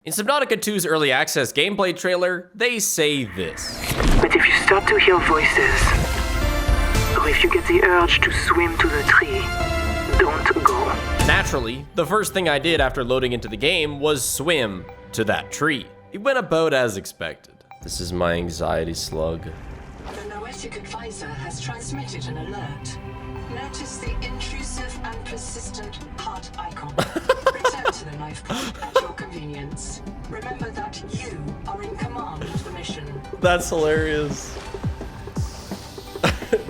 In Subnautica 2's early access gameplay trailer, they say this. But if you start to hear voices, or if you get the urge to swim to the tree, don't go. Naturally, the first thing I did after loading into the game was swim to that tree. It went about as expected. This is my anxiety slug. The Noetic advisor has transmitted an alert. Notice the intrusive and persistent heart icon. Return to the knife pod at your convenience. Remember that you are in command of the mission. That's hilarious.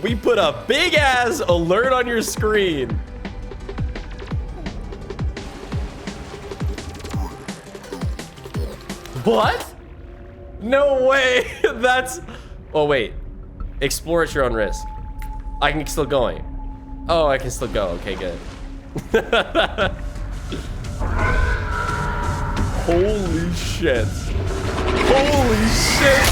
We put a big ass alert on your screen. What? No way. That's... Oh, wait. Explore at your own risk. I can still going. Oh, I can still go. Okay, good. Holy shit. Holy shit.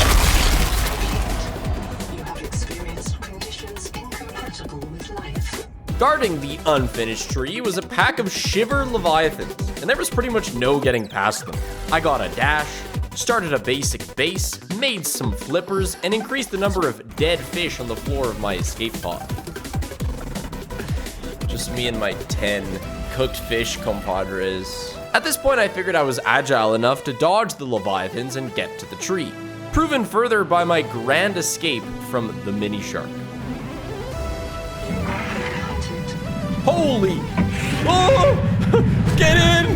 You have experienced conditions incompatible with life. Guarding the unfinished tree was a pack of shiver leviathans, and there was pretty much no getting past them. I got a dash, started a basic base, made some flippers, and increased the number of dead fish on the floor of my escape pod. Just me and my 10 cooked fish compadres. At this point, I figured I was agile enough to dodge the leviathans and get to the tree, proven further by my grand escape from the mini shark. Holy! Oh! Get in!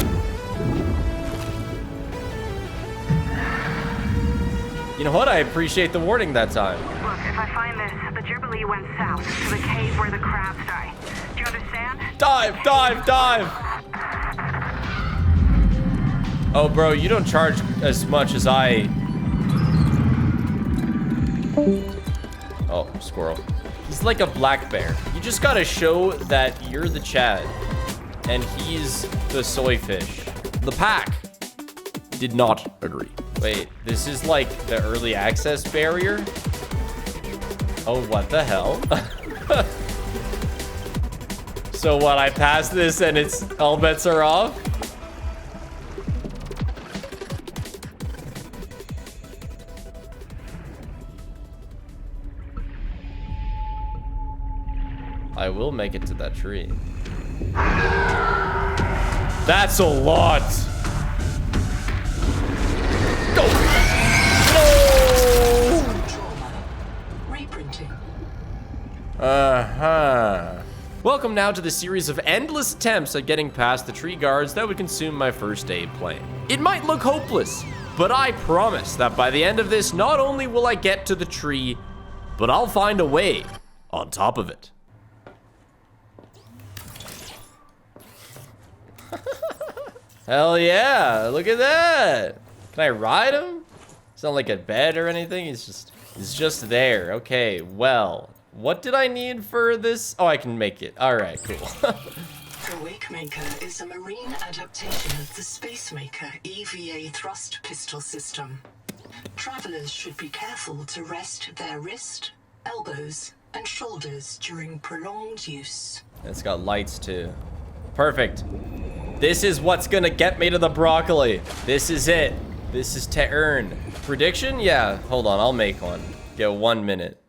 You know what? I appreciate the warning that time. Look, if I find this, the Jubilee went south to the cave where the crabs die. Do you understand? Dive, dive, dive! Oh, bro, you don't charge as much as I... Oh, squirrel. He's like a black bear. You just gotta show that you're the Chad, and he's the soy fish. The pack did not agree. Wait, this is like the early access barrier? Oh, what the hell? So what, I pass this and it's all bets are off? I will make it to that tree. That's a lot. Go. No. Reprinting. Welcome now to the series of endless attempts at getting past the tree guards that would consume my first day playing. It might look hopeless, but I promise that by the end of this, not only will I get to the tree, but I'll find a way on top of it. Hell yeah, look at that. Can I ride him? It's not like a bed or anything. He's just there. Okay, well, what did I need for this? Oh, I can make it. All right, cool. The Wakemaker is a marine adaptation of the Spacemaker EVA thrust pistol system. Travelers should be careful to rest their wrist, elbows, and shoulders during prolonged use. It's got lights too. Perfect. This is what's gonna get me to the broccoli. This is it. This is to earn. Prediction? Yeah, hold on, I'll make one. Get 1 minute.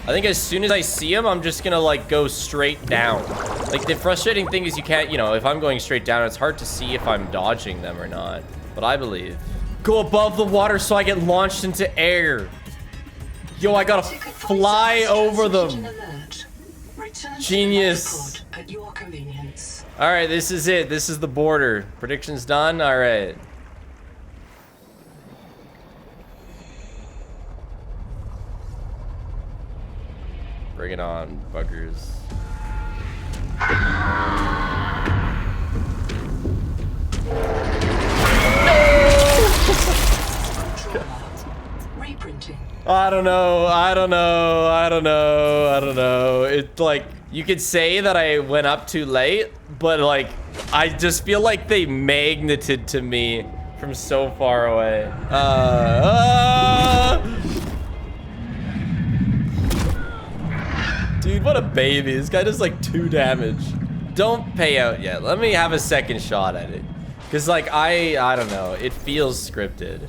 I think as soon as I see him, I'm just gonna like go straight down. Like the frustrating thing is you can't, you know, if I'm going straight down, it's hard to see if I'm dodging them or not. But I believe. Go above the water so I get launched into air. Yo, I gotta fly over them. Genius. All right, this is it. This is the border. Predictions done. All right. Bring it on, buggers. I don't know. It's like, you could say that I went up too late, but like, I just feel like they magneted to me from so far away. Dude, what a baby. This guy does like 2 damage. Don't pay out yet. Let me have a second shot at it. Because, like, I don't know. It feels scripted.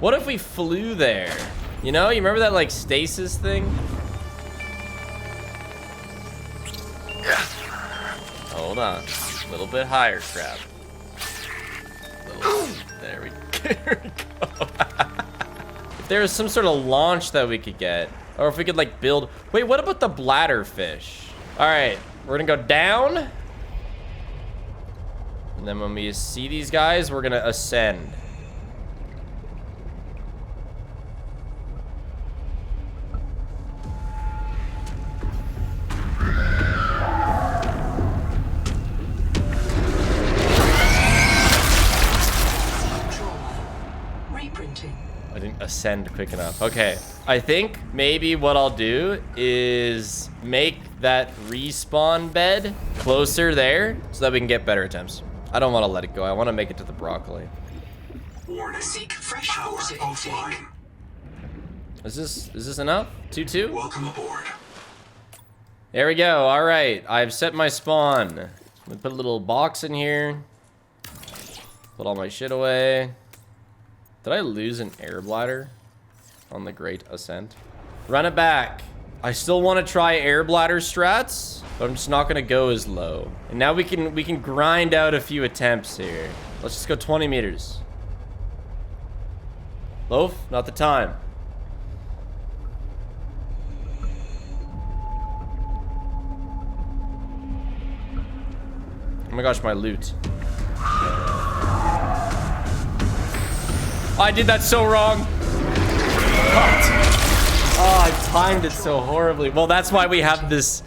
What if we flew there? You know, you remember that, like, stasis thing? Hold on. A little bit higher, crap. There we go. If there was some sort of launch that we could get, or if we could, like, build... Wait, what about the bladder fish? All right, we're gonna go down. And then when we see these guys, we're gonna ascend. I didn't ascend quick enough. Okay, I think maybe what I'll do is make that respawn bed closer there so that we can get better attempts. I don't want to let it go. I want to make it to the broccoli. Warning. Seek fresh water intake. Is this enough? 2-2? Welcome aboard. There we go. All right, I've set my spawn. I'm gonna put a little box in here. Put all my shit away. Did I lose an air bladder on the Great Ascent? Run it back. I still want to try air bladder strats, but I'm just not gonna go as low. And now we can grind out a few attempts here. Let's just go 20 meters. Loaf, not the time. Oh my gosh, my loot. I did that so wrong. Oh, I timed it so horribly. Well, that's why we have this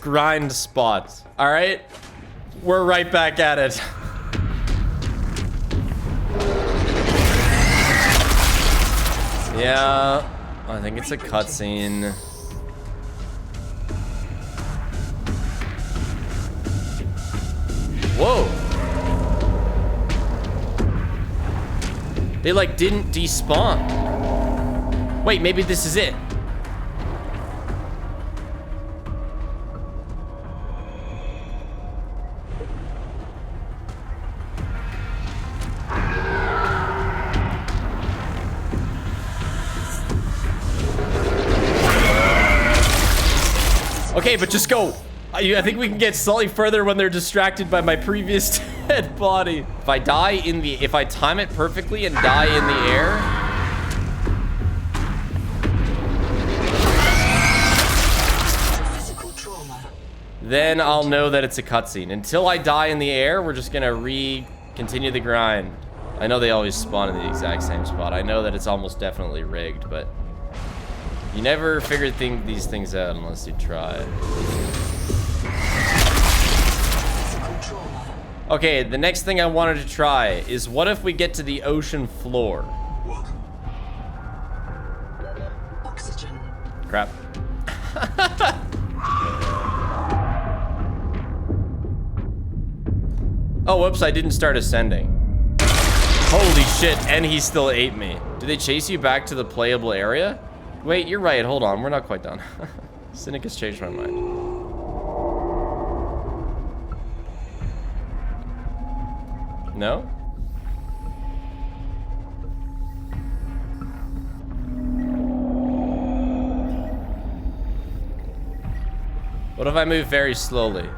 grind spot. All right, we're right back at it. Yeah, I think it's a cutscene. Whoa. They, like, didn't despawn. Wait, maybe this is it. Okay, but just go. I think we can get slightly further when they're distracted by my previous dead body. If I time it perfectly and die in the air. Then I'll know that it's a cutscene. Until I die in the air, we're just gonna continue the grind. I know they always spawn in the exact same spot. I know that it's almost definitely rigged, but you never figure these things out unless you try. Okay, the next thing I wanted to try is what if we get to the ocean floor? Oxygen. Crap. Oh, whoops, I didn't start ascending. Holy shit, and he still ate me. Do they chase you back to the playable area? Wait, you're right, hold on, we're not quite done. Cynic has changed my mind. No? What if I move very slowly?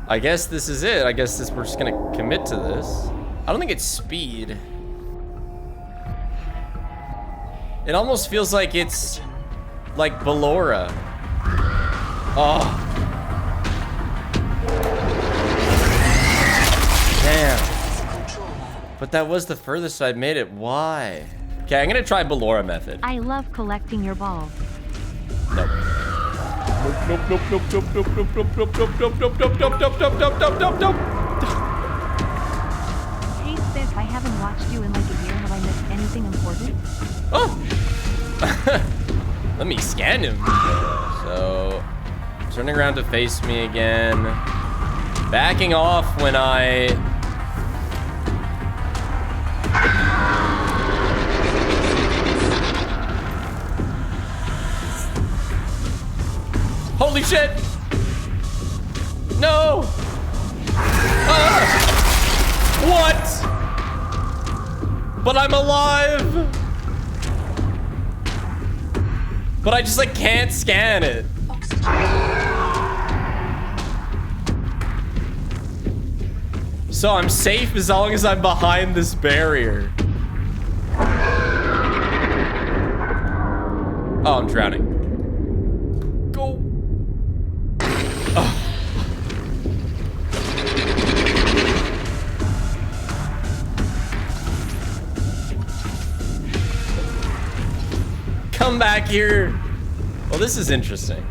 I guess this is it. I guess we're just gonna commit to this. I don't think it's speed. It almost feels like it's like Ballora. Oh. Damn. But that was the furthest I'd made it. Why? Okay, I'm gonna try Ballora method. I love collecting your balls. Nope. Nope, nope, nope, nope, nope, nope, nope, nope, nope, nope, nope, nope, nope, nope, nope, nope, nope, nope, nope. Hey Spiff, I haven't watched you in like a year. Have I missed anything important? Oh! Let me scan him. So, turning around to face me again. Backing off when I... Holy shit! No! What? But I'm alive! But I just like can't scan it. So I'm safe as long as I'm behind this barrier. Oh, I'm drowning. Go. Oh. Come back here. Well, this is interesting.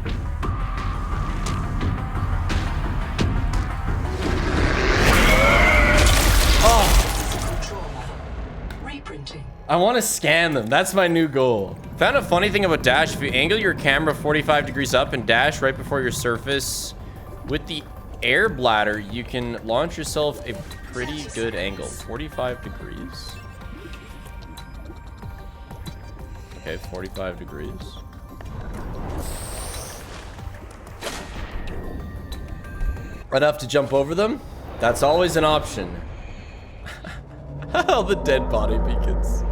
I want to scan them. That's my new goal. Found a funny thing about dash. If you angle your camera 45 degrees up and dash right before your surface with the air bladder, you can launch yourself a pretty good angle. 45 degrees. Okay, 45 degrees. Enough to jump over them? That's always an option. All the dead body beacons.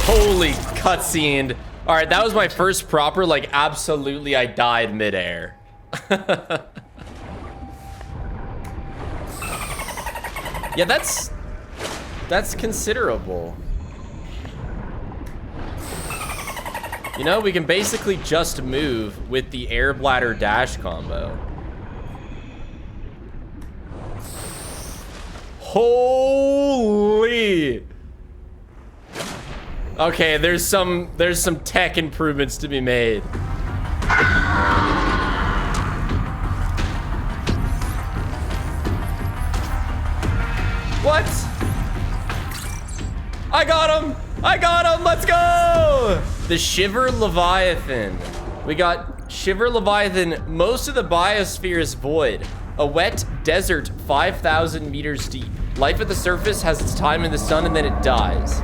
Holy cutscene. All right, that was my first proper, like, absolutely I died midair. Yeah, that's considerable. You know, we can basically just move with the air bladder dash combo. Holy. Okay, there's some tech improvements to be made. What? I got him! I got him! Let's go! The Shiver Leviathan. We got Shiver Leviathan. Most of the biosphere is void. A wet desert 5,000 meters deep. Life at the surface has its time in the sun and then it dies.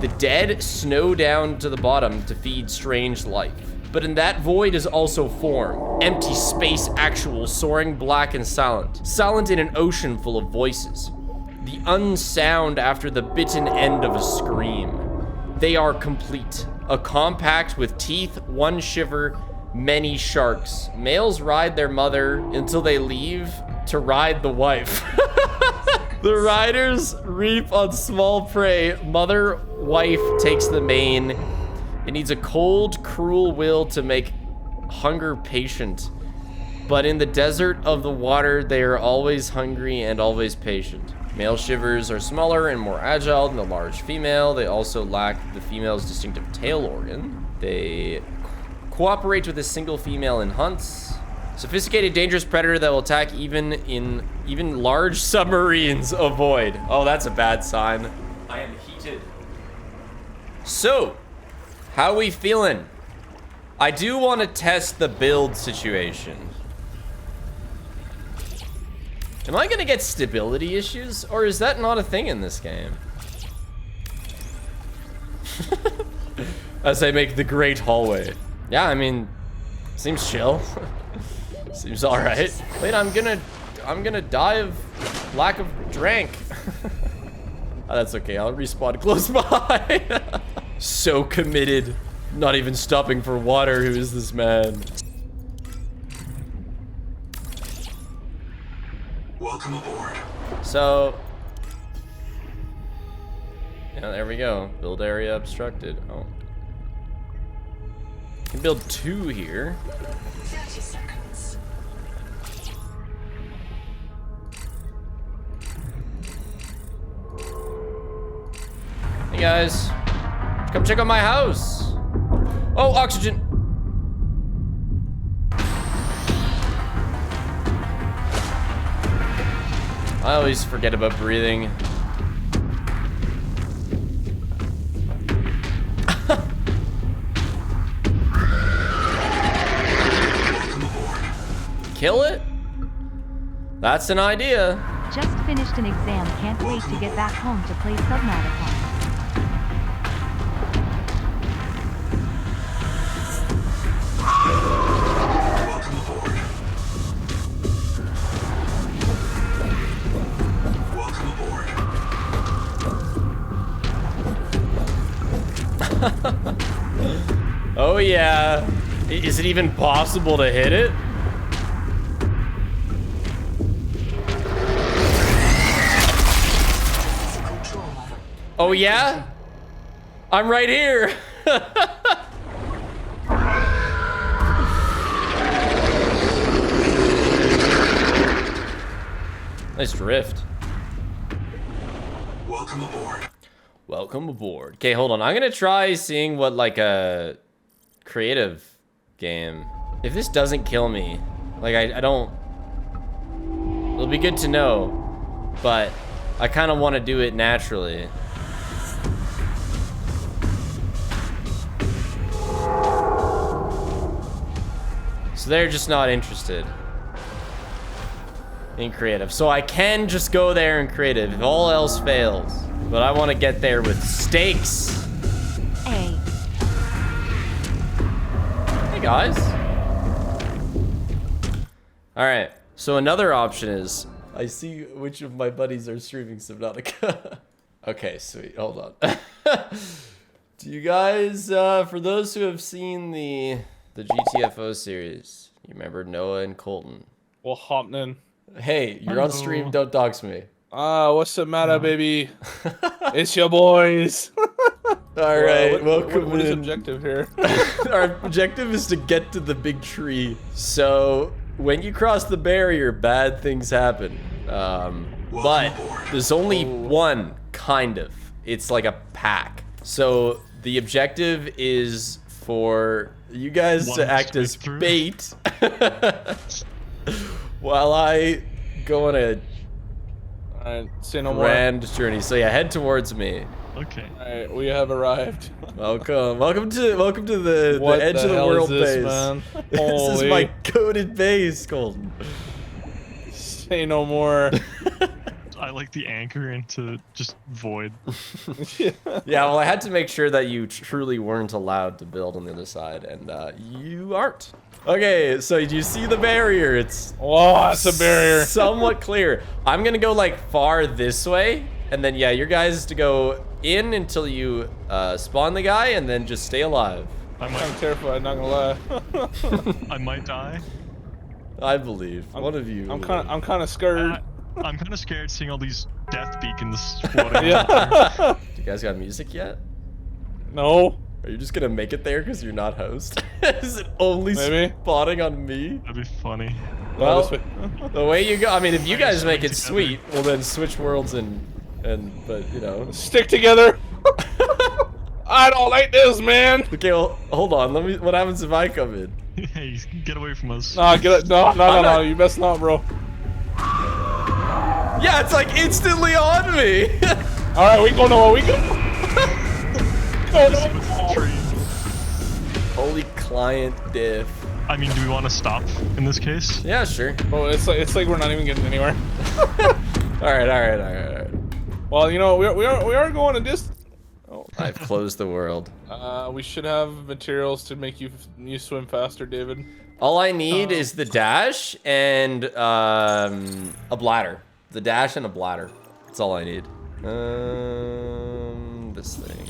The dead snow down to the bottom to feed strange life. But in that void is also form. Empty space actual, soaring black and silent. Silent in an ocean full of voices. The unsound after the bitten end of a scream. They are complete. A compact with teeth, one shiver, many sharks. Males ride their mother until they leave to ride the wife. The riders reap on small prey. Mother, wife takes the mane. It needs a cold, cruel will to make hunger patient. But in the desert of the water, they are always hungry and always patient. Male shivers are smaller and more agile than the large female. They also lack the female's distinctive tail organ. They cooperate with a single female in hunts. Sophisticated, dangerous predator that will attack even large submarines. Avoid. Oh, that's a bad sign. I am heated. So, how we feeling? I do want to test the build situation. Am I gonna get stability issues, or is that not a thing in this game? As I make the great hallway. Yeah, I mean, seems chill. Seems all right. Wait, I'm gonna die of lack of drink. Oh, that's okay. I'll respawn close by. So committed, not even stopping for water. Who is this man? Welcome aboard. So, yeah, there we go. Build area obstructed. Oh. Can build 2 here. 30 seconds. Hey guys, come check out my house. Oh, oxygen. I always forget about breathing. Kill it? That's an idea. Just finished an exam. Can't wait to get back home to play Subnautica. Welcome aboard. Welcome aboard. Oh yeah. Is it even possible to hit it? Oh yeah? I'm right here. Nice drift. Welcome aboard. Welcome aboard. Okay, hold on. I'm gonna try seeing what like a creative game. If this doesn't kill me, like I don't. It'll be good to know, but I kind of want to do it naturally. So they're just not interested in creative. So I can just go there in creative if all else fails. But I want to get there with stakes. A. Hey guys. All right. So another option is I see which of my buddies are streaming Subnautica. Okay, sweet. Hold on. Do you guys, for those who have seen the GTFO series, you remember Noah and Colton? Well, happening. Hey, you're on stream. Don't dox me. What's the matter, baby? It's your boys. All right, welcome what is in. objective here? Our objective is to get to the big tree. So when you cross the barrier, bad things happen. But there's only one, kind of. It's like a pack. So the objective is for you guys to act as bait while I go on a Alright, say no more. grand journey. So yeah, head towards me. Okay. Alright, we have arrived. Welcome to the What edge the of the hell world is this, base. man? This is Holy. my coded base, Colton. Say no more. I like the anchor into just void. Yeah, well, I had to make sure that you truly weren't allowed to build on the other side, and you aren't. Okay, so do you see the barrier? It's It's a barrier. somewhat clear. I'm gonna go like far this way, and then yeah, your guys to go in until you spawn the guy, and then just stay alive. I'm terrified, not gonna lie. I might die. I believe one of you. I'm kind of scared. I'm kind of scared seeing all these death beacons floating. Yeah. You guys got music yet? No. Are you just gonna make it there because you're not host? Is it only Maybe. spawning on me? That'd be funny. Well, this way. the way you go, I mean, if you guys make it together. sweet, well then switch worlds but you know. Stick together. I don't like this, man. Okay, well, hold on. What happens if I come in? Hey, get away from us. Nah, get it. No, not- you best not, bro. Yeah, it's like instantly on me. All right, we go Noah. We go. Go Noah. Tree. Holy client diff. I mean, do we want to stop in this case? Yeah, sure. Oh, it's like we're not even getting anywhere. All right. Well, you know, we are going a distance. Oh. I've closed the world. We should have materials to make you swim faster, David. All I need is the dash and a bladder. The dash and a bladder. That's all I need. This thing.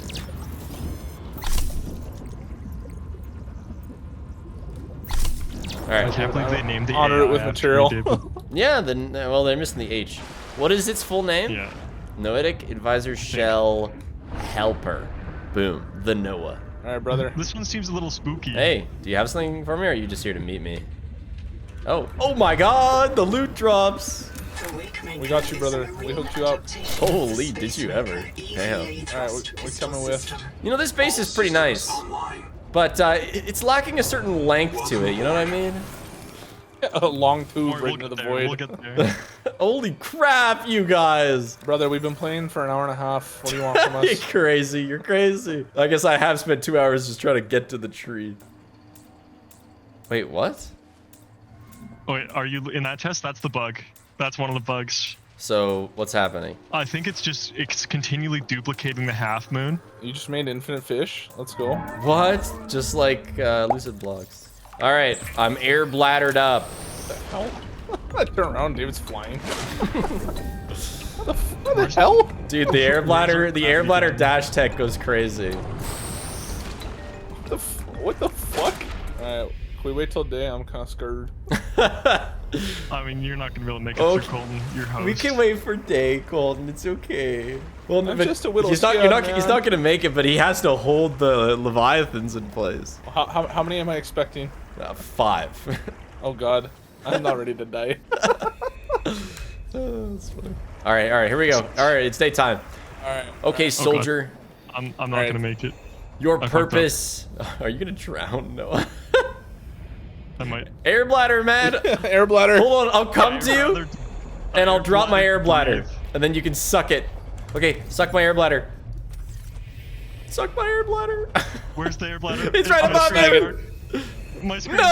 All I right. can't believe they named the Honor it AI with after material. me, David. Yeah. Then well, they're missing the H. What is its full name? Yeah. Noetic Advisor Shell Helper. Boom. The Noah. All right, brother. This one seems a little spooky. Hey, do you have something for me, or are you just here to meet me? Oh my God! The loot drops. We got you, brother. We hooked you up. Holy, did you ever? Damn. All right, we coming with. You know, this base is pretty nice, Online. but it's lacking a certain length to it. You know what I mean? A long tube We'll right into get the there, void. we'll get there. Holy crap, you guys! Brother, we've been playing for an hour and a half. What do you want from You're us? crazy. You're crazy. I guess I have spent 2 hours just trying to get to the tree. Wait, what? Oh, wait, are you in that chest? That's the bug. That's one of the bugs. So, what's happening? I think it's continually duplicating the half moon. You just made infinite fish. Let's go. What? Just like lucid blocks. All right, I'm air bladdered up. Hell? I turn around, David's flying. What the hell? Dude, the air bladder dash tech goes crazy. What the fuck? Alright, can we wait till day? I'm kind of scared. I mean, you're not gonna be able to make it Okay. through Colton, your host. We can wait for day, Colton. It's okay. Well, I'm but just a whittle he's not, scout, he's man. not gonna make it, but he has to hold the leviathans in place. How many am I expecting? 5. Oh god. I'm not ready to die. That's funny. All right, here we go. All right, it's daytime. Alright. Okay, soldier. I'm not Alright. gonna make it. Your I fucked up. purpose. Are you gonna drown? No. I might. Air bladder, man. Air bladder. Hold on, I'll come to you, Rather- and I'll drop my air bladder, brave. and then you can suck it. Okay, suck my air bladder. Suck my air bladder. Where's the air bladder? It's right my above screen. me. My screen. No!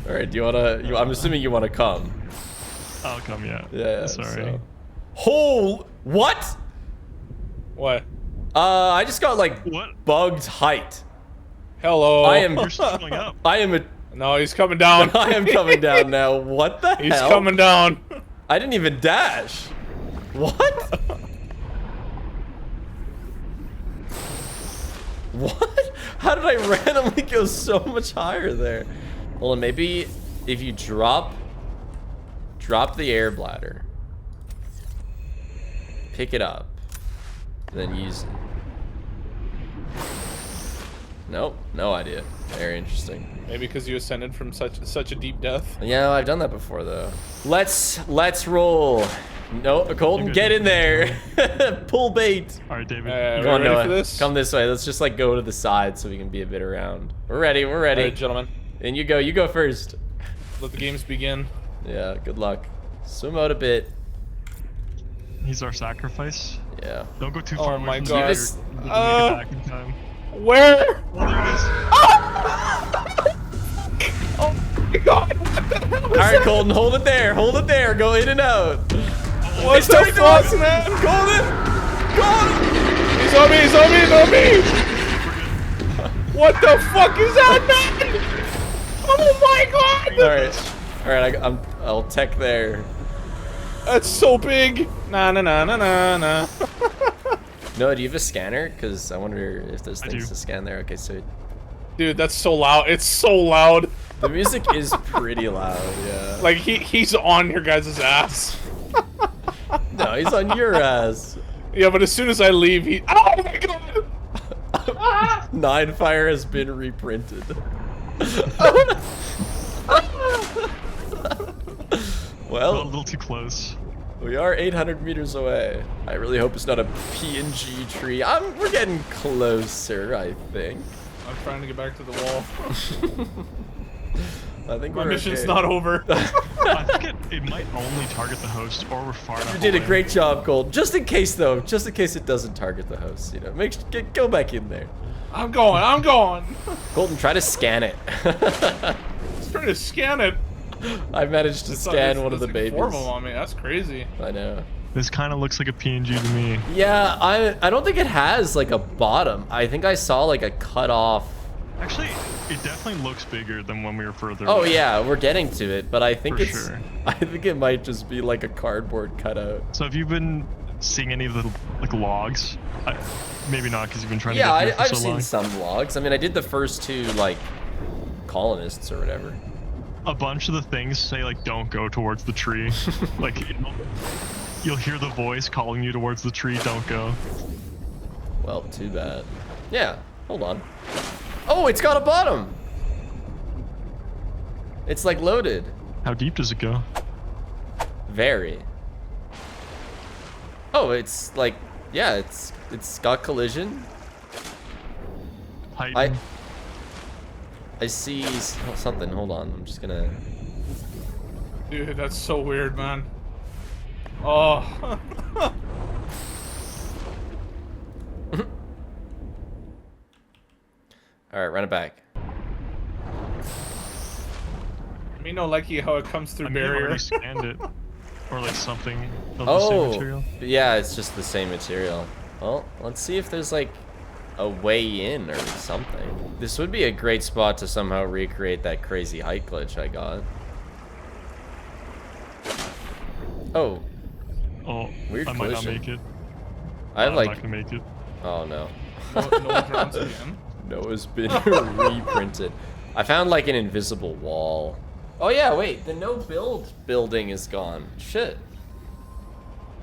All right, do you wanna? I'm assuming you wanna come. I'll come, yeah. Yeah. Sorry. So. What? What? I just got like What? bugged height. Hello. I am. You're still going up. I am. No, he's coming down. I am coming down now. What the He's hell? coming down. I didn't even dash. What? What? How did I randomly go so much higher there? Hold on, maybe if you drop the air bladder, pick it up, then use it. Nope, no idea. Very interesting. Maybe because you ascended from such a deep depth. Yeah, I've done that before though. Let's roll. No, Colton, get in there. Pull bait. All right, David. We're Come on, ready Noah. for this? Come this way. Let's just like go to the side so we can be a bit around. We're ready. We're All ready. right, gentlemen. And you go first. Let the games begin. Yeah, good luck. Swim out a bit. He's our sacrifice. Yeah. Don't go too Oh far away my from God. the fire. We'll make it back in time. Where? Oh, there it is. Oh my god. All right, Colton, hold it there. Hold it there. Go in and out. What It's the turning to fuck, us. man? Colton. He's on me, he's on me, he's on me! What the fuck is that, man? Oh my god! All right. I'll tech there. That's so big. Nah, nah, nah, nah, nah, nah. No, do you have a scanner? Because I wonder if there's I things do. to scan there. Okay, so Dude, that's so loud. It's so loud. the music is pretty loud. Yeah. Like he's on your guys' ass. No, he's on your ass. Yeah, but as soon as I leave, he. Oh my god! 9 Fire has been reprinted. Got a Well, little too close. we are 800 meters away. I really hope it's not a PNG tree. We're getting closer, I think. I'm trying to get back to the wall. I think My we're mission's okay. not over. I think it might only target the host, or we're far enough You did a away. great job, Gold. Just in case, though, just in case it doesn't target the host, you know, go back in there. I'm going. Golden, try to scan it. Just trying to scan it. I managed to scan one of the babies. 4 of them on me. That's crazy. I know. This kind of looks like a PNG to me. Yeah, I don't think it has like a bottom. I think I saw like a cut off. Actually, it definitely looks bigger than when we were further Oh away. yeah, we're getting to it, but I think For it's. sure. I think it might just be like a cardboard cutout. So have you been seeing any of the like logs? Maybe not, because you've been trying Yeah, to get here for I've so seen long. some vlogs. I mean, I did the first 2 like colonists or whatever. A bunch of the things say like don't go towards the tree. Like you'll hear the voice calling you towards the tree. Don't go. Well, too bad. Yeah, hold on. Oh, it's got a bottom! It's like loaded. How deep does it go? Very. Oh, it's like, yeah, it's got collision. Height. I see something. Hold on, I'm just gonna. Dude, that's so weird, man. Oh. All right, run it back. Me no likey how it comes through I may have barrier. already scanned it. Or like something of the same material. Yeah, it's just the same material. Well, let's see if there's like a way in or something. This would be a great spot to somehow recreate that crazy height glitch I got. Oh. Oh, Weird I might not collision. make it. I have I'm like. not gonna make it. Oh no. No drums again. Noah's been reprinted. I found like an invisible wall. Oh yeah, wait, the no build building is gone. Shit.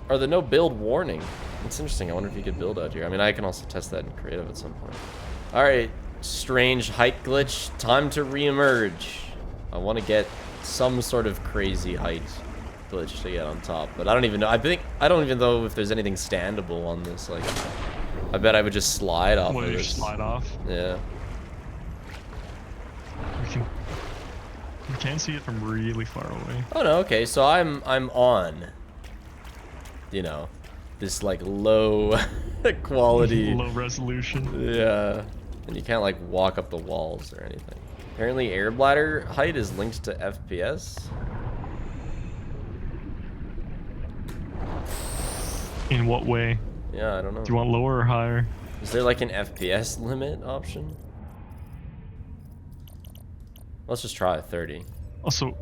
Or the no build warning. It's interesting. I wonder if you could build out here. I mean, I can also test that in creative at some point. All right, strange height glitch. Time to reemerge. I want to get some sort of crazy height glitch to get on top, but I don't even know. I don't even know if there's anything standable on this. Like, I bet I would just slide off What, of you this. just slide off? Yeah. We can see it from really far away. Oh no, okay, so I'm on, you know, this like low quality. Low resolution. Yeah. And you can't like walk up the walls or anything. Apparently air bladder height is linked to FPS. In what way? Yeah, I don't know. Do you want lower or higher? Is there like an FPS limit option? Let's just try 30. Also,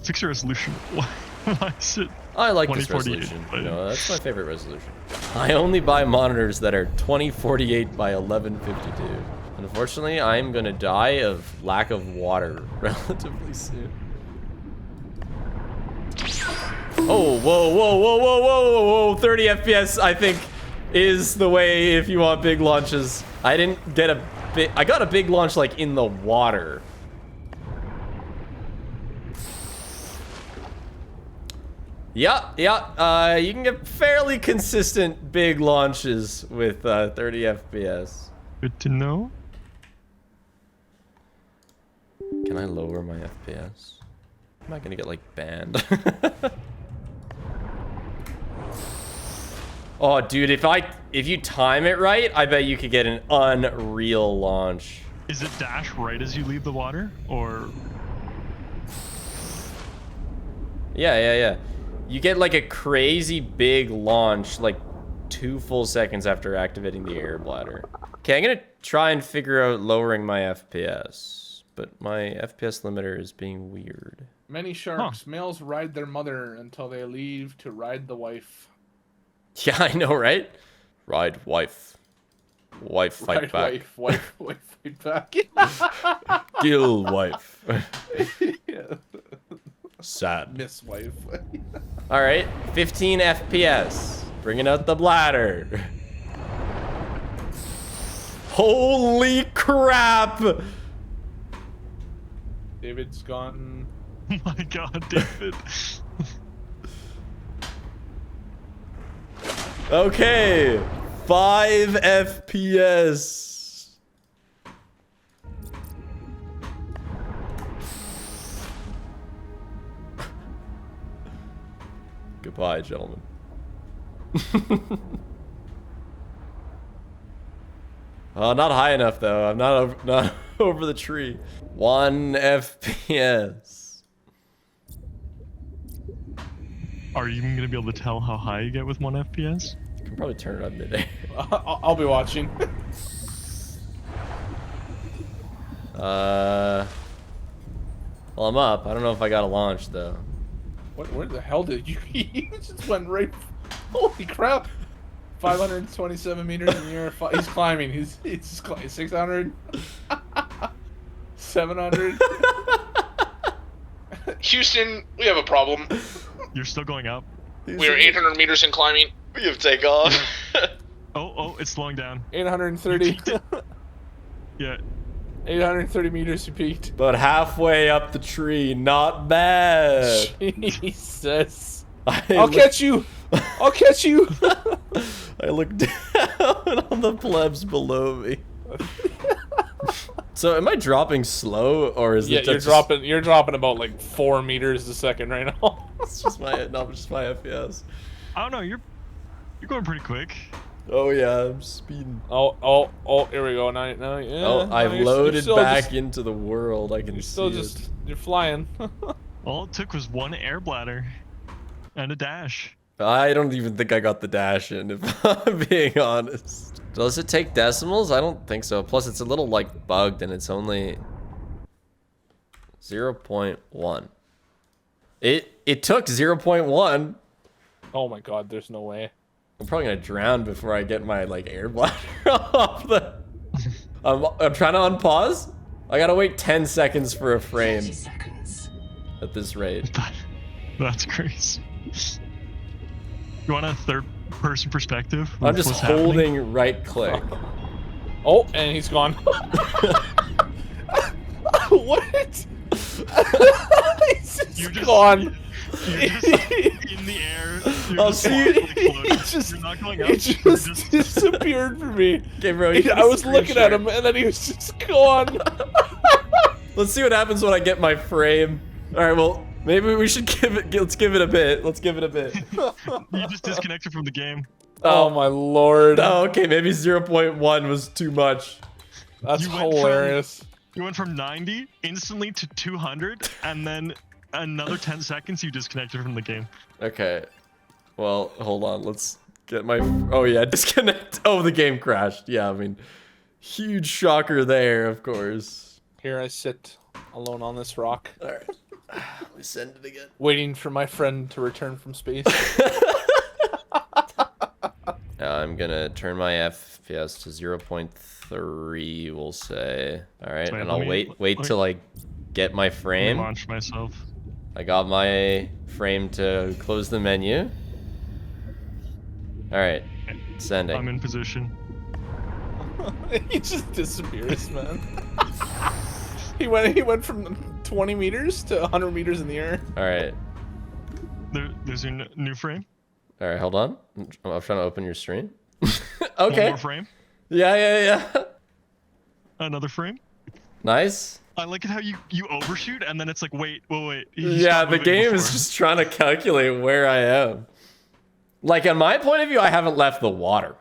fix your resolution. Why is it? I like this 2048, resolution. but- No, that's my favorite resolution. I only buy monitors that are 2048 by 1152. Unfortunately, I'm gonna die of lack of water relatively soon. Oh, whoa, whoa, whoa, whoa, whoa, whoa, 30 FPS, I think, is the way if you want big launches. I didn't get a big, I got a big launch like in the water. Yeah, you can get fairly consistent big launches with 30 FPS. Good to know. Can I lower my FPS? Am I gonna get like banned? Oh, dude, if you time it right, I bet you could get an unreal launch. Is it dash right as you leave the water, or? Yeah. You get like a crazy big launch, like 2 full seconds after activating the air bladder. Okay, I'm gonna try and figure out lowering my FPS, but my FPS limiter is being weird. Many sharks. Males ride their mother until they leave to ride the wife. Yeah, I know, right? Ride wife. Wife fight Ride back. wife fight back. Kill wife. Yeah. Sad. Miss wife. All right, 15 FPS. Bringing out the bladder. Holy crap! David's gone. Oh my God, David. Okay, 5 FPS. Goodbye, gentlemen. Not high enough though. I'm not over the tree. 1 FPS. Are you even gonna be able to tell how high you get with 1 FPS? You can probably turn it on midair. I'll be watching. Well, I'm up. I don't know if I got a launch though. Where the hell did you? You just went right. Holy crap! 527 meters in the air. He's climbing. He's 600. 700. Houston, we have a problem. You're still going up. We are 800 meters in climbing. We have takeoff. Oh, it's slowing down. 830. Yeah. 830 meters you peaked. About halfway up the tree. Not bad. Jesus. I'll catch you. I'll catch you. I look down on the plebs below me. So am I dropping slow or is it you're dropping about like 4 meters a second right now. It's just my FPS. I don't know. You're going pretty quick. Oh yeah, I'm speeding. Oh, here we go. Now, yeah. Oh, I've you're loaded still back into the world. I can You're see still it. you're flying. All it took was 1 air bladder and a dash. I don't even think I got the dash in, if I'm being honest. Does it take decimals? I don't think so. Plus, it's a little, like, bugged, and it's only 0.1. It took 0.1. Oh my god, there's no way. I'm probably gonna drown before I get my, like, air bladder off the... I'm trying to unpause. I gotta wait 10 seconds for a frame. 30 seconds. At this rate. That's crazy. You want a third-person perspective? I'm just holding right click. Oh, and he's gone. What? He's just gone. You're just in the air. I'll see You're not going up. He just disappeared from me. Okay, bro. I was looking at him, and then he was just gone. Let's see what happens when I get my frame. All right, well, maybe we should let's give it a bit. Let's give it a bit. You just disconnected from the game. Oh my lord. Oh, okay, maybe 0.1 was too much. That's hilarious. You went from 90 instantly to 200, and then another 10 seconds you disconnected from the game. Okay. Well, hold on. Let's get my... Oh, yeah, disconnect. Oh, the game crashed. Yeah, I mean, huge shocker there, of course. Here I sit alone on this rock. All right. Let me send it again. Waiting for my friend to return from space. I'm gonna turn my FPS to 0.3, we'll say. All right, and I'll wait till I get my frame. Launch myself. I got my frame to close the menu. All right, sending. I'm in position. He just disappears, man. He went from 20 meters to 100 meters in the air. All right. There's your new frame. All right, hold on. I'm trying to open your stream. Okay. One more frame. Yeah. Another frame. Nice. I like it how you overshoot and then it's like, wait. Yeah, the game is just trying to calculate where I am. Like, in my point of view, I haven't left the water.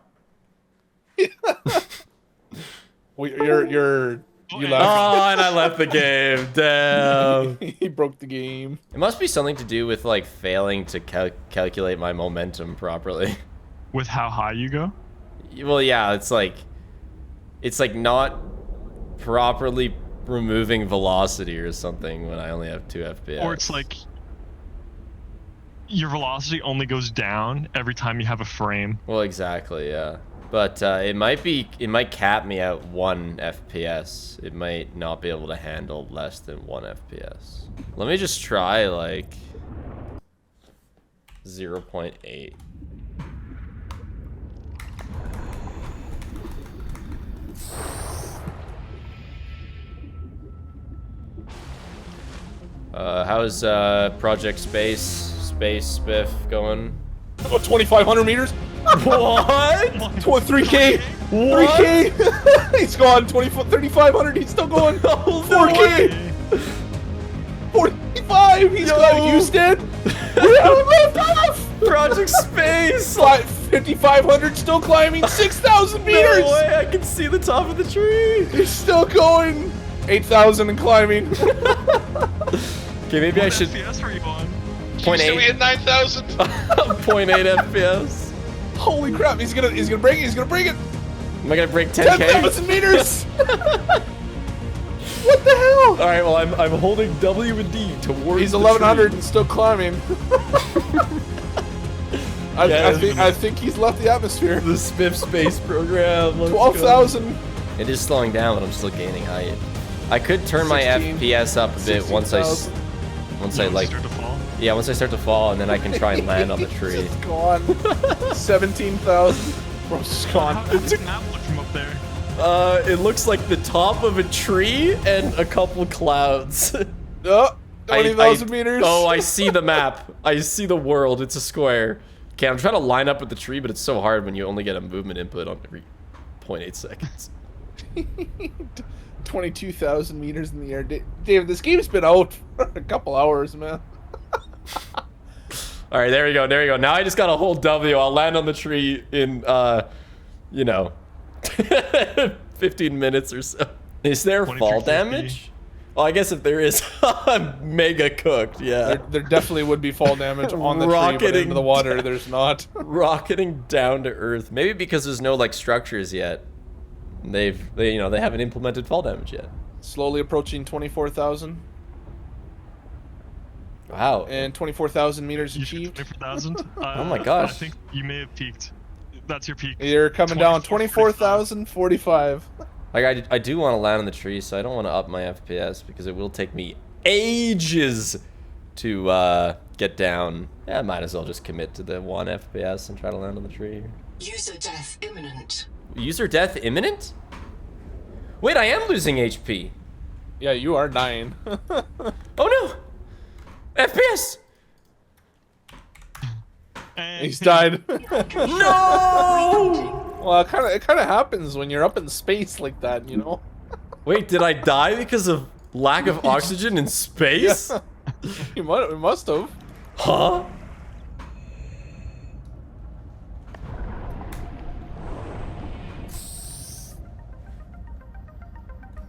Well, you left. Oh, and I left the game. Damn. He broke the game. It must be something to do with, like, failing to calculate my momentum properly. With how high you go? Well, yeah, it's like not properly removing velocity or something when I only have 2 FPS. Or it's like your velocity only goes down every time you have a frame. Well, exactly, yeah. But it might cap me at 1 FPS. It might not be able to handle less than 1 FPS. Let me just try like 0.8. How's Project Spiff going? About 2,500 meters. What? 3K. What? 3K. He's gone. 3,500. He's still going. 4K. 45. He's got Houston. We haven't left off. Project Space. 5,500. Still climbing. 6,000 meters. No way. I can see the top of the tree. He's still going. 8,000 and climbing. Okay, maybe I should. FPS were you on? 0.8. We had 9,000. 0.8 FPS. Holy crap! He's gonna break it. He's gonna break it. Am I gonna break 10K? 10,000 meters. What the hell? All right. Well, I'm holding W and D towards. He's the 1,100 tree. and still climbing. I think he's left the atmosphere. The Spiff space program. 12,000. It is slowing down, but I'm still gaining height. I could turn my 16, FPS up a bit once I like. Start to fall. Yeah, once I start to fall, and then I can try and land on the tree. It's gone. 17,000. Bro's is gone. How does the map look from up there? It looks like the top of a tree and a couple clouds. Oh, 20,000 meters. Oh, I see the map. I see the world. It's a square. Okay, I'm trying to line up with the tree, but it's so hard when you only get a movement input on every 0.8 seconds. 22,000 meters in the air. David, this game's been out for a couple hours, man. All right, there we go. There we go. Now I just got to hold W. I'll land on the tree in, you know, 15 minutes or so. Is there fall damage? Well, I guess if there is, I'm mega cooked, yeah. There definitely would be fall damage on the tree, but into the water, there's not. Rocketing down to earth. Maybe because there's no, like, structures yet. They haven't implemented fall damage yet. Slowly approaching 24,000. Wow. And 24,000 meters achieved. 24,000? Oh my gosh. I think you may have peaked. That's your peak. You're coming down 24,045. Like, I do want to land on the tree, so I don't want to up my FPS because it will take me ages to get down. Yeah, I might as well just commit to the 1 FPS and try to land on the tree. User death imminent. User death imminent? Wait, I am losing HP. Yeah, you are dying. Oh no! FPS! He's died. No! Well, it kind of happens when you're up in space like that, you know. Wait, did I die because of lack of oxygen in space? Yeah. You must have. Huh?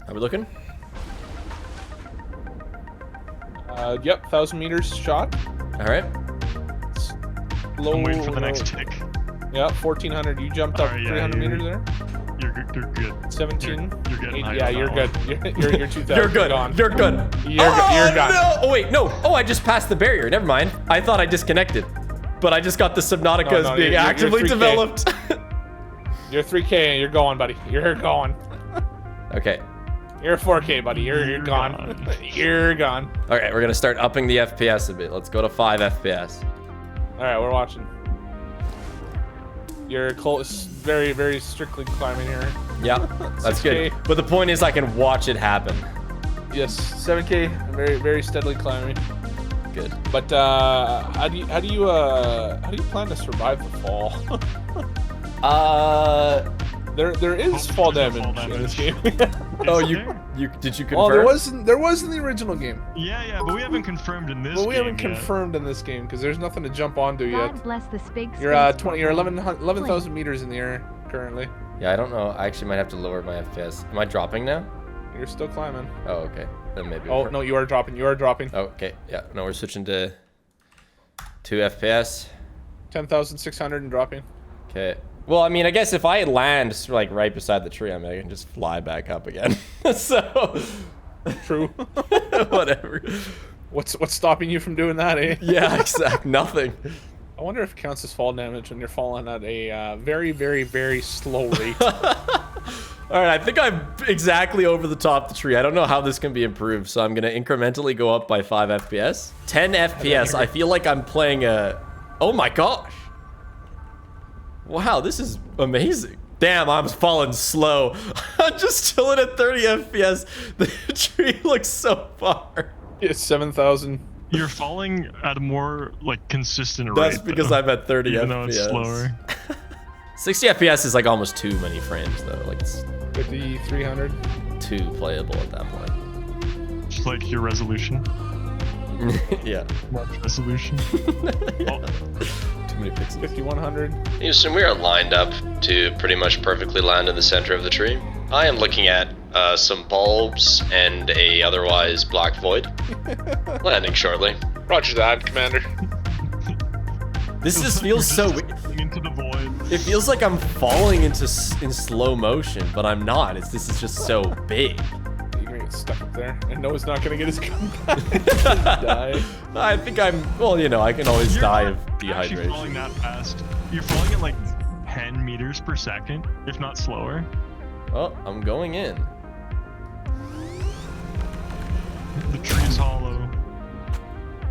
Are we looking? Yep, 1,000 meters shot. All right. I'm waiting for the next tick. Yeah, 1,400. You jumped up 300 meters there. You're good. 17. You're getting high yeah, on you're that good. one. You're 2,000. You're good. Gone. You're good. You're gone. No! Oh wait, no. Oh, I just passed the barrier. Never mind. I thought I disconnected, but I just got the Subnautica as being actively you're 3K. developed. You're 3K and you're going, buddy. You're going. Okay. You're 4K, buddy. You're gone. You're gone. All right, we're gonna start upping the FPS a bit. Let's go to 5 FPS. All right, we're watching. You're close, very, very strictly climbing here. Yeah, that's good. But the point is, I can watch it happen. Yes, 7K, very, very steadily climbing. Good. But how do you plan to survive the fall? There is fall damage in this game. Oh, did you confirm? Well, there was in the original game. Yeah, but we haven't confirmed in this game. Well, we haven't yet. confirmed in this game because there's nothing to jump onto yet. God bless this big You're space 20. You're program. 11,000 meters in the air currently. Yeah, I don't know. I actually might have to lower my FPS. Am I dropping now? You're still climbing. Oh, okay. Then maybe. Oh no, you are dropping. You are dropping. Oh, okay. Yeah. No, we're switching to 2 FPS. 10,600 and dropping. Okay. Well, I mean, I guess if I land like right beside the tree, I mean, I can just fly back up again. So. True. Whatever. What's stopping you from doing that, eh? Yeah, exactly. Nothing. I wonder if it counts as fall damage when you're falling at a very, very, very slow rate. All right, I think I'm exactly over the top of the tree. I don't know how this can be improved, so I'm gonna incrementally go up by 5 FPS. 10 FPS. I feel like I'm playing a. Oh my gosh. Wow, this is amazing. Damn, I'm falling slow. I'm just chilling at 30 FPS. The tree looks so far. It's 7,000. You're falling at a more like consistent rate. That's because I'm at 30 even FPS. though it's slower. 60 FPS is like almost too many frames though. Like it's 50, 300. too playable at that point. Just like your resolution. Yeah. Resolution. Yeah. Too many pixels. 5100. Houston, we are lined up to pretty much perfectly land in the center of the tree. I am looking at some bulbs and a otherwise black void. Landing shortly. Roger that, Commander. This just feels so. Into the void. It feels like I'm falling in slow motion, but I'm not. This is just so big. You're gonna get stuck up there, and Noah's not gonna get his gun back. Die. I think I'm. Well, you know, I can always die of Actually dehydration. falling that fast. You're falling at like 10 meters per second, if not slower. Oh, I'm going in. The tree's hollow.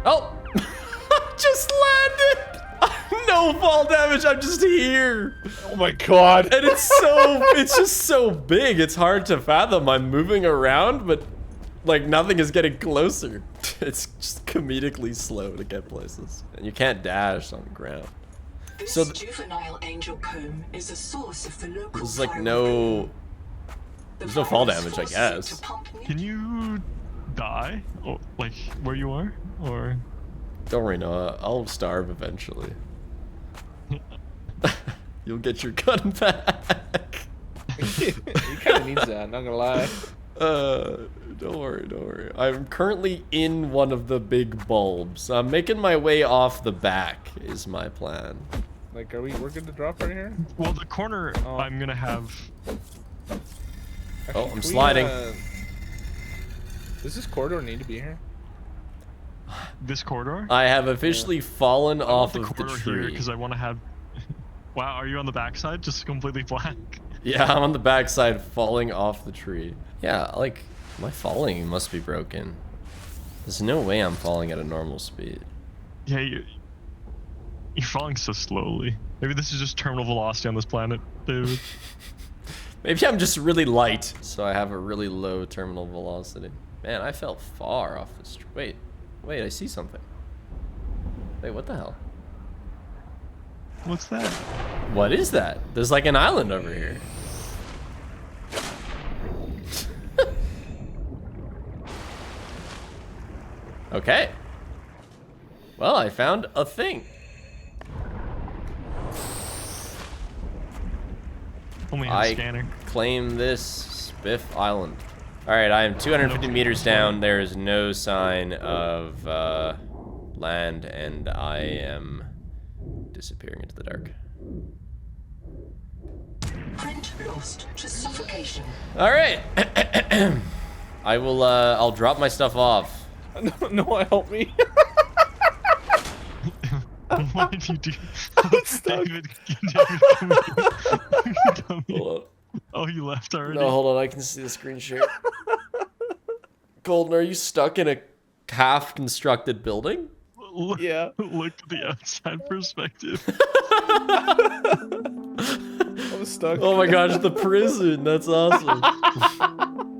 Oh! Just landed! No no fall damage. I'm just here. Oh my god. And it's just so big. It's hard to fathom. I'm moving around, but like nothing is getting closer. It's just comedically slow to get places. And you can't dash on the ground. This So juvenile angel comb is a source of the local there's like viral no... boom. There's no fall virus damage, I forces it guess. to pump Can you die? Oh, like where you are? Or Don't worry, Noah. I'll starve eventually. You'll get your gun back. He kind of needs that, not gonna lie. Don't worry. I'm currently in one of the big bulbs. I'm making my way off the back is my plan. Like, we're good to drop right here? well, the corner I'm gonna have. Oh, I'm Can we, sliding. Does this corridor need to be here? This corridor? I have officially fallen I off want of the corridor here tree. because I want to have. Wow, are you on the backside? Just completely black. Yeah, I'm on the backside falling off the tree. Yeah, like, my falling must be broken. There's no way I'm falling at a normal speed. Yeah, you're falling so slowly. Maybe this is just terminal velocity on this planet, dude. Maybe I'm just really light, so I have a really low terminal velocity. Man, I fell far off this tree. Wait, I see something. Wait, what the hell? What's that? What is that? There's like an island over here. Okay. Well, I found a thing. Only have a scanner. Claim this Spiff Island. Alright, I am 250 meters down. There is no sign of land, and I am disappearing into the dark. Print lost to suffocation. Alright. I will, I'll drop my stuff off. No, help me. What did you do? David, come here. Hold on. Oh, you left already? No, hold on, I can see the screen share. Golden, are you stuck in a half-constructed building? Look, Yeah. Look at the outside perspective. I'm stuck. Oh my gosh, the prison, that's awesome.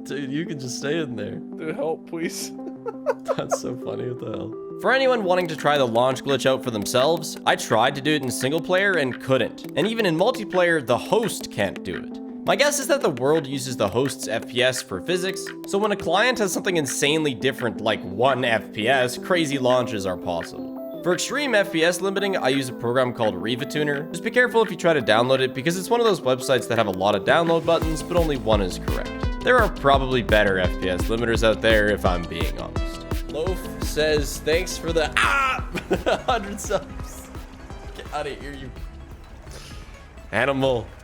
Dude, you can just stay in there. Dude, help, please. That's so funny, what the hell. For anyone wanting to try the launch glitch out for themselves, I tried to do it in single player and couldn't. And even in multiplayer, the host can't do it. My guess is that the world uses the host's FPS for physics, so when a client has something insanely different like 1 FPS, crazy launches are possible. For extreme FPS limiting, I use a program called RivaTuner. Just be careful if you try to download it because it's one of those websites that have a lot of download buttons, but only one is correct. There are probably better FPS limiters out there if I'm being honest. Loaf says, thanks for the 100 subs. Get out of here, you animal.